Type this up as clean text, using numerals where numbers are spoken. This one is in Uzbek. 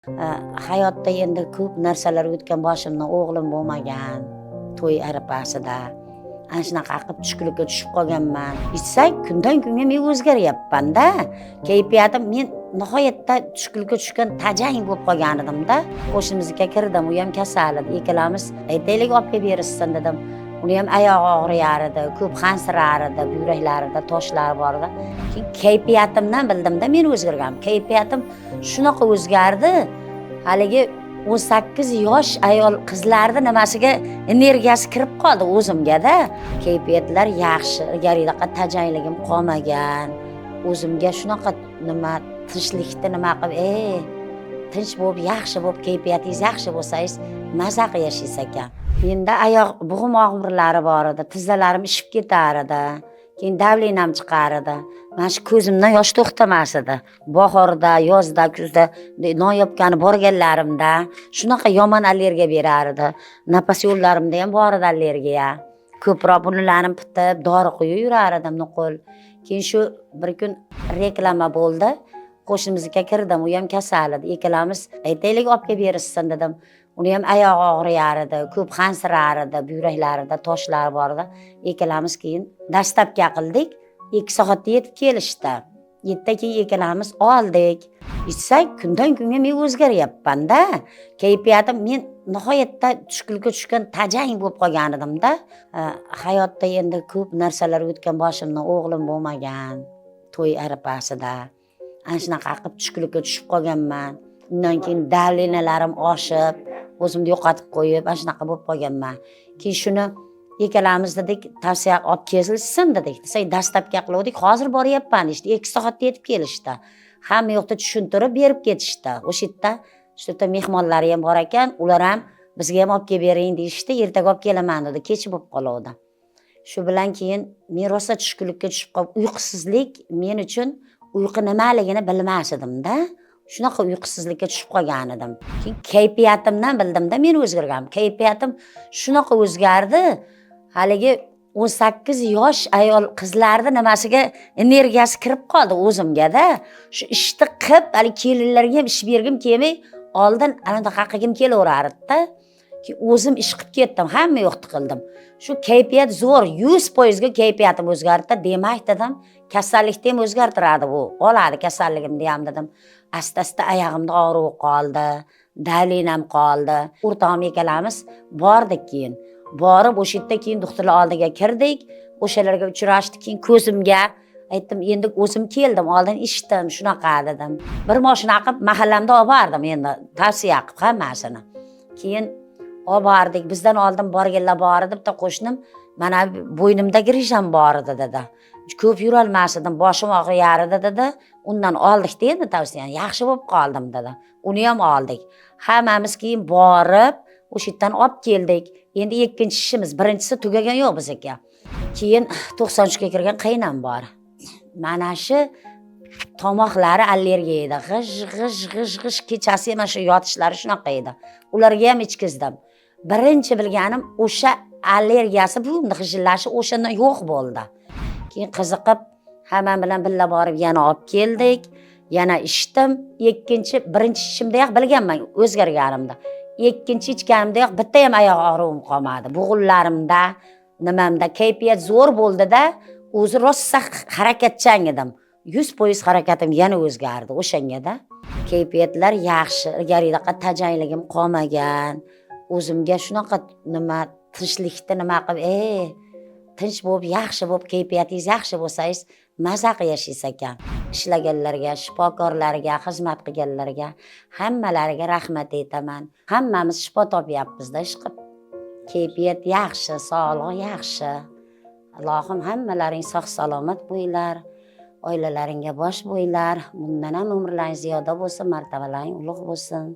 Hayotda endi ko'p narsalar o'tgan boshimdan o'g'lim bo'lmagan, to'y arafasida. Ana shunaqa qilib tushkunlikka tushib qolganman. Ichsak kundan kunga men o'zgaryapman-da. Kayfiyatim men nihoyatda tushkunlikka tushgan tajang bo'lib qolgan edimda. Qo'shnimizga kirdim, u ham kasal edi. Ikkalamiz aytaylik olib kelib berishsin dedim. Uni ham oyog'i og'riyar edi, ko'p qansirar edi, buyraklarida toshlar bor edi. Keyin kayfiyatimdan bildimda men o'zgarganman. Kayfiyatim shunaqa o'zgardi. Haligi 18 yosh ayol qizlarning nimasiga energiyasi kirib qoldi o'zimga-da. Kayfiyatlar yaxshi, ilgaridaqa tajangligim qolmagan. O'zimga shunaqa tinchlikni nima qilib, tinch bo'lib, yaxshi bo'lib, kayfiyatingiz yaxshi bo'lsangiz, maza qilib yashaysiz ekan. Menda oyoq bug'um og'riqlari bor edi, tizzalarim ishib ketar edi. Keyin davlenam chiqar edi. Mana shu ko'zimdan yosh to'xtamas edi. Bahorda, yozda, kuzda non yopgani borganlarimda shunaqa yomon allergiya berar edi. Nafas yo'llarimda ham bor edi allergiya. Ko'proq bunlarni pitib, dori quyib yurar edim nuqul. Keyin shu bir kun reklama bo'ldi. Qo'shnimizga kirdim, u ham kasal edi. Ikkalamiz aytaylik olib kelib berishsin dedim. Uni ham oyog'i og'riyar edi, ko'p qansirar edi, buyraklarida toshlar bor edi. Ikkalamiz keyin dastlabki qildik. 2 soatda yetib kelishdi. 7dan keyin ikkalamiz oldik. Ichsak kundan kunga men o'zgaryapman-da. Kayfiyatim men nihoyatda tushkunlikka tushgan tajang bo'lib qolgan edimda. Hayotda endi ko'p narsalar o'tgan boshimdan o'g'lim bo'lmagan, to'y arafasida. Ana shunaqa qilib tushkunlikka tushib qolganman. Undan keyin davlenalarim oshib, o'zimni yo'qotib qo'yib, ana shunaqa bo'lib qolganman. Keyin shuni ikkalamiz dedik, tavsiya olib kelsin dedik. Desak, dastlabki qildik, hozir boryapman ishdi. 2 soatda yetib kelishdi. Hamma yoqda tushuntirib berib ketishdi. O'sha yerda mehmonlari ham bor ekan, ular ham bizga ham olib kelib bering deyishdi. Ertaga olib kelaman dedi, kech bo'lib qoldi. Shu bilan keyin men rosa tushkunlikka tushib qolib, uyqusizlik men uchun uyqu nimaligini bilmas edim-da. Shunaqa uyqusizlikka tushib qolgan edim. Keyin kayfiyatimdan bildimda men o'zgarganman. Kayfiyatim shunaqa o'zgardi. Haligi 18 yosh ayol qizlarning nimasiga energiyasi kirib qoldi o'zimga-da. Shu ishni qilib, hali kelinlarga ham ish bergim kelmay, oldin anaqa qilgim kelaverardi-da. Keyin o'zim ish qilib ketdim, hamma yoqni qildim. Shu kayfiyat zo'r, 100% ga kayfiyatim o'zgardi. Demak dedim, kasallikni ham o'zgartiradi bu. Oladi kasalligimni ham dedim. Asta-asta oyog'imda og'riq qoldi, davlenam qoldi. O'rtog'im ikkalamiz bordik keyin. Borib o'sha yerda keyin doktorlar oldiga kirdik. O'shalarga uchrashdik, keyin ko'zimga aytdim, endi o'zim keldim, oldin eshitdim, shunaqa dedim. Bir mashina qilib mahallamda olib bordim endi, tavsiya qilib hammasini. Keyin olib bordik. Bizdan oldin borganlar bor edi, bitta qo'shnim, mana bo'ynimdagi rejam bor edi dedi. Ko'p yurolmas edim, boshim og'riyar edi dedi. Undan oldik dedi tavsiyani. Yaxshi bo'lib qoldim dedi. Uni ham oldik. Hammamiz keyin borib o'sha yerdan olib keldik. Endi ikkinchi ishimiz, birinchisi tugagan yo'q bizga. Keyin 93 ga kirgan qaynam bor. Mana shu tomoqlari allergiya edi. G'ish kechasi mana shu yotishlari shunaqa edi. Ularga ham ichkizdim. Birinchi bilganim o'sha allergiyasi bu g'ishillashi o'shandan yo'q bo'ldi. Keyin qiziqib hamma bilan birga borib yana olib keldik. Yana ichdim. Birinchi ishimdayoq bilganman o'zgarganimda. Ikkinchi ichganimdayoq bitta ham oyoq og'rig'im qolmadi. Bo'g'inlarimda, nimamda kayfiyat zo'r bo'ldi-da, o'zi rosa harakatchan edim. 100% harakatim yana o'zgardi o'shanga-da. Kayfiyatlar yaxshi, ilgaridaqa tajangligim qolmagan. O'zimga shunaqa tinchlikni nima qilib, tinch bo'lib, yaxshi bo'lib, kayfiyatingiz yaxshi bo'lsangiz, maza qilib yashaysiz ekan. Ishlaganlarga, shifokorlarga, xizmat qilganlarga, hammalariga rahmat aytaman. Hammamiz shifo topyapmiz-da ish qilib. Kayfiyat yaxshi, sog'liq yaxshi. Allohim hammalaring sog' salomat bo'linglar. Oilalaringga bosh bo'linglar. Bundan ham umrlaringiz ziyoda bo'lsin, martabalaring ulug' bo'lsin.